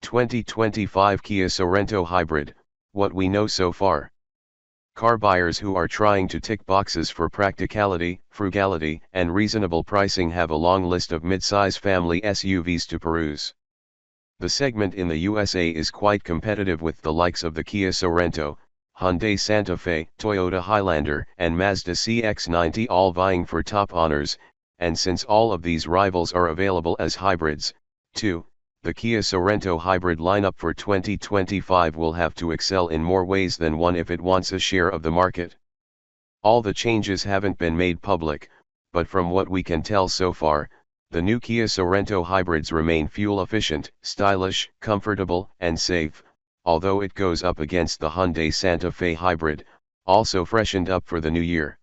2025 Kia Sorento Hybrid, what we know so far. Car buyers who are trying to tick boxes for practicality, frugality, and reasonable pricing have a long list of mid-size family SUVs to peruse. The segment in the USA is quite competitive with the likes of the Kia Sorento, Hyundai Santa Fe, Toyota Highlander, and Mazda CX-90 all vying for top honors, and since all of these rivals are available as hybrids, too, the Kia Sorento hybrid lineup for 2025 will have to excel in more ways than one if it wants a share of the market. All the changes haven't been made public, but from what we can tell so far, the new Kia Sorento hybrids remain fuel efficient, stylish, comfortable, and safe, although it goes up against the Hyundai Santa Fe hybrid, also freshened up for the new year.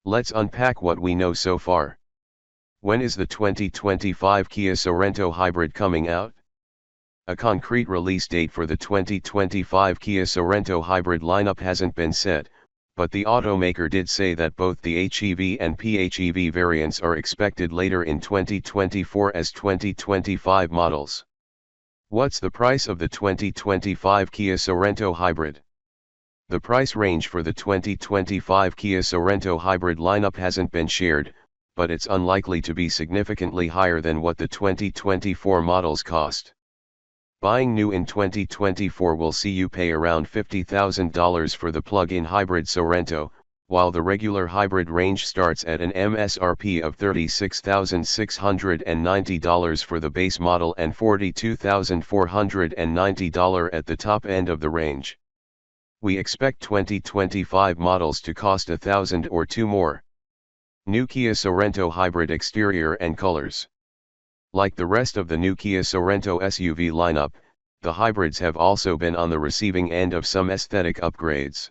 Let's unpack what we know so far. When is the 2025 Kia Sorento hybrid coming out? A concrete release date for the 2025 Kia Sorento hybrid lineup hasn't been set, but the automaker did say that both the HEV and PHEV variants are expected later in 2024 as 2025 models. What's the price of the 2025 Kia Sorento hybrid? The price range for the 2025 Kia Sorento hybrid lineup hasn't been shared, but it's unlikely to be significantly higher than what the 2024 models cost. Buying new in 2024 will see you pay around $50,000 for the plug-in hybrid Sorento, while the regular hybrid range starts at an MSRP of $36,690 for the base model and $42,490 at the top end of the range. We expect 2025 models to cost $1,000 or $2,000 more. New Kia Sorento hybrid exterior and colors. Like the rest of the new Kia Sorento SUV lineup, the hybrids have also been on the receiving end of some aesthetic upgrades.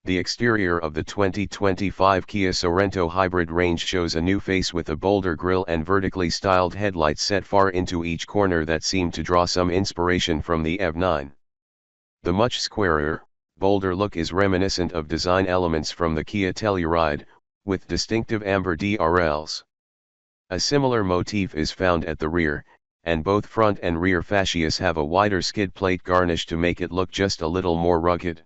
The exterior of the 2025 Kia Sorento hybrid range shows a new face with a bolder grille and vertically styled headlights set far into each corner that seem to draw some inspiration from the EV9. The much squarer, bolder look is reminiscent of design elements from the Kia Telluride, with distinctive amber DRLs. A similar motif is found at the rear, and both front and rear fascias have a wider skid plate garnish to make it look just a little more rugged.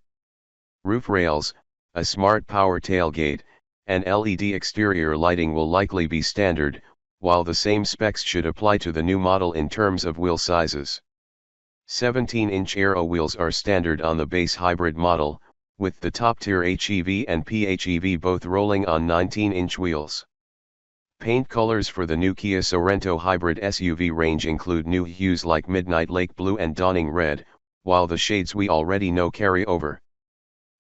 Roof rails, a smart power tailgate, and LED exterior lighting will likely be standard, while the same specs should apply to the new model in terms of wheel sizes. 17-inch aero wheels are standard on the base hybrid model, with the top-tier HEV and PHEV both rolling on 19-inch wheels. Paint colors for the new Kia Sorento hybrid SUV range include new hues like Midnight Lake Blue and Dawning Red, while the shades we already know carry over.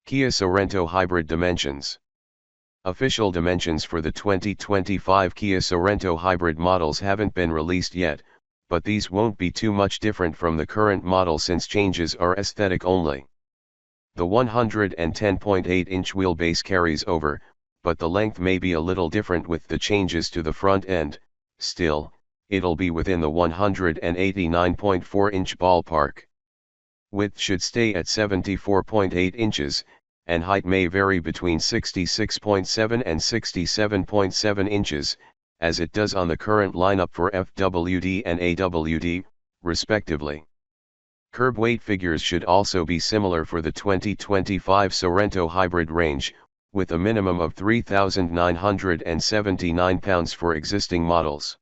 Kia Sorento hybrid dimensions. Official dimensions for the 2025 Kia Sorento hybrid models haven't been released yet, but these won't be too much different from the current model since changes are aesthetic only. The 110.8-inch wheelbase carries over, but the length may be a little different with the changes to the front end. Still, it'll be within the 189.4-inch ballpark. Width should stay at 74.8 inches, and height may vary between 66.7 and 67.7 inches, as it does on the current lineup for FWD and AWD, respectively. Curb weight figures should also be similar for the 2025 Sorento hybrid range, with a minimum of 3,979 pounds for existing models.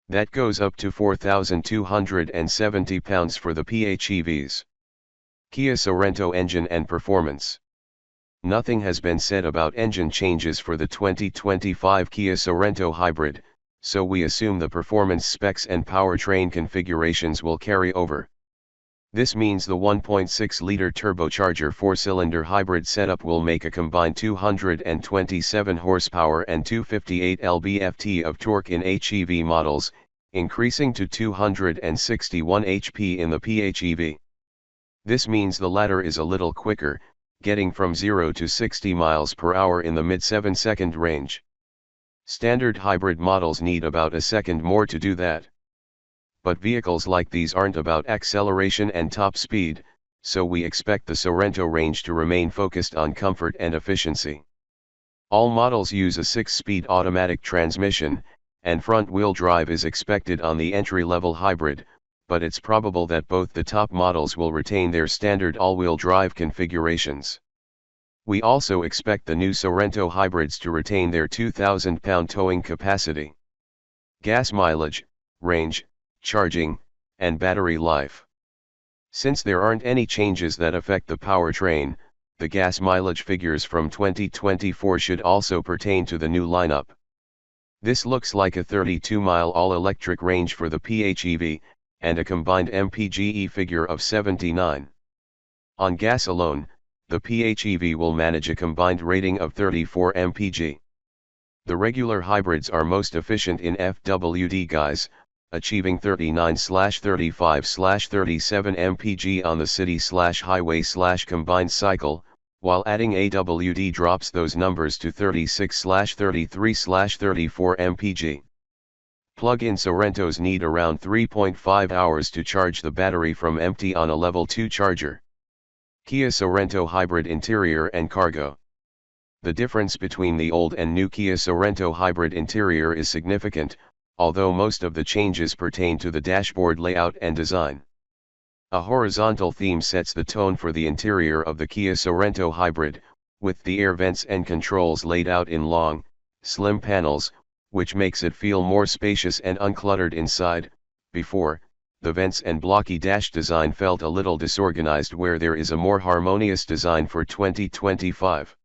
That goes up to 4,270 pounds for the PHEVs. Kia Sorento engine and performance. Nothing has been said about engine changes for the 2025 Kia Sorento hybrid, so we assume the performance specs and powertrain configurations will carry over. This means the 1.6-liter turbocharger 4-cylinder hybrid setup will make a combined 227 horsepower and 258 lb-ft of torque in HEV models, increasing to 261 HP in the PHEV. This means the latter is a little quicker, getting from 0 to 60 miles per hour in the mid-7-second range. Standard hybrid models need about a second more to do that. But vehicles like these aren't about acceleration and top speed, so we expect the Sorento range to remain focused on comfort and efficiency. All models use a 6-speed automatic transmission, and front-wheel drive is expected on the entry-level hybrid, but it's probable that both the top models will retain their standard all-wheel drive configurations. We also expect the new Sorento hybrids to retain their 2,000-pound towing capacity. Gas mileage, range, charging, and battery life. Since there aren't any changes that affect the powertrain, the gas mileage figures from 2024 should also pertain to the new lineup. This looks like a 32-mile all-electric range for the PHEV, and a combined MPGe figure of 79. On gas alone, the PHEV will manage a combined rating of 34 mpg. The regular hybrids are most efficient in FWD guys, achieving 39/35/37 mpg on the city/highway/combined cycle, while adding AWD drops those numbers to 36/33/34 mpg. Plug-in Sorentos need around 3.5 hours to charge the battery from empty on a level 2 charger. Kia Sorento hybrid interior and cargo. The difference between the old and new Kia Sorento hybrid interior is significant, although most of the changes pertain to the dashboard layout and design. A horizontal theme sets the tone for the interior of the Kia Sorento hybrid, with the air vents and controls laid out in long, slim panels, which makes it feel more spacious and uncluttered inside. Before, the vents and blocky dash design felt a little disorganized, where there is a more harmonious design for 2025.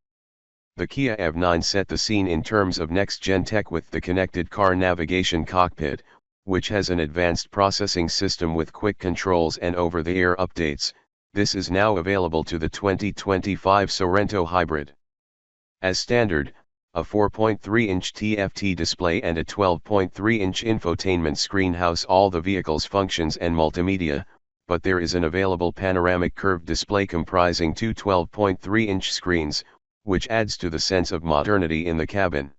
The Kia EV9 set the scene in terms of next-gen tech with the connected car navigation cockpit, which has an advanced processing system with quick controls and over-the-air updates. This is now available to the 2025 Sorento hybrid. As standard, a 4.3-inch TFT display and a 12.3-inch infotainment screen house all the vehicle's functions and multimedia, but there is an available panoramic curved display comprising two 12.3-inch screens, which adds to the sense of modernity in the cabin.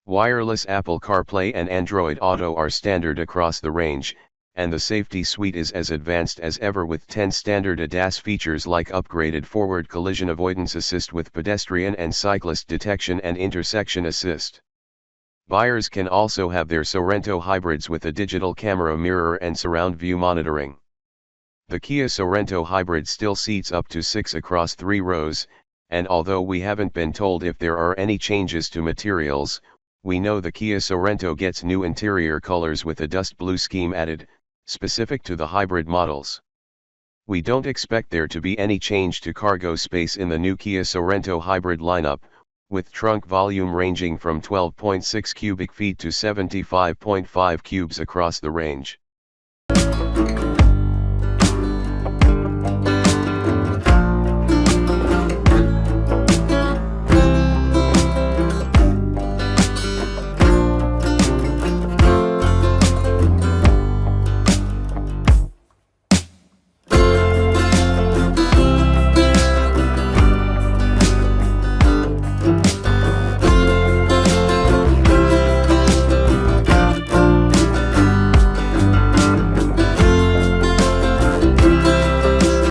Wireless Apple CarPlay and Android Auto are standard across the range, and the safety suite is as advanced as ever with 10 standard ADAS features like upgraded forward collision avoidance assist with pedestrian and cyclist detection and intersection assist. Buyers can also have their Sorento hybrids with a digital camera mirror and surround view monitoring. The Kia Sorento hybrid still seats up to 6 across 3 rows, and although we haven't been told if there are any changes to materials, we know the Kia Sorento gets new interior colors with a dust blue scheme added, specific to the hybrid models. We don't expect there to be any change to cargo space in the new Kia Sorento hybrid lineup, with trunk volume ranging from 12.6 cubic feet to 75.5 cubes across the range.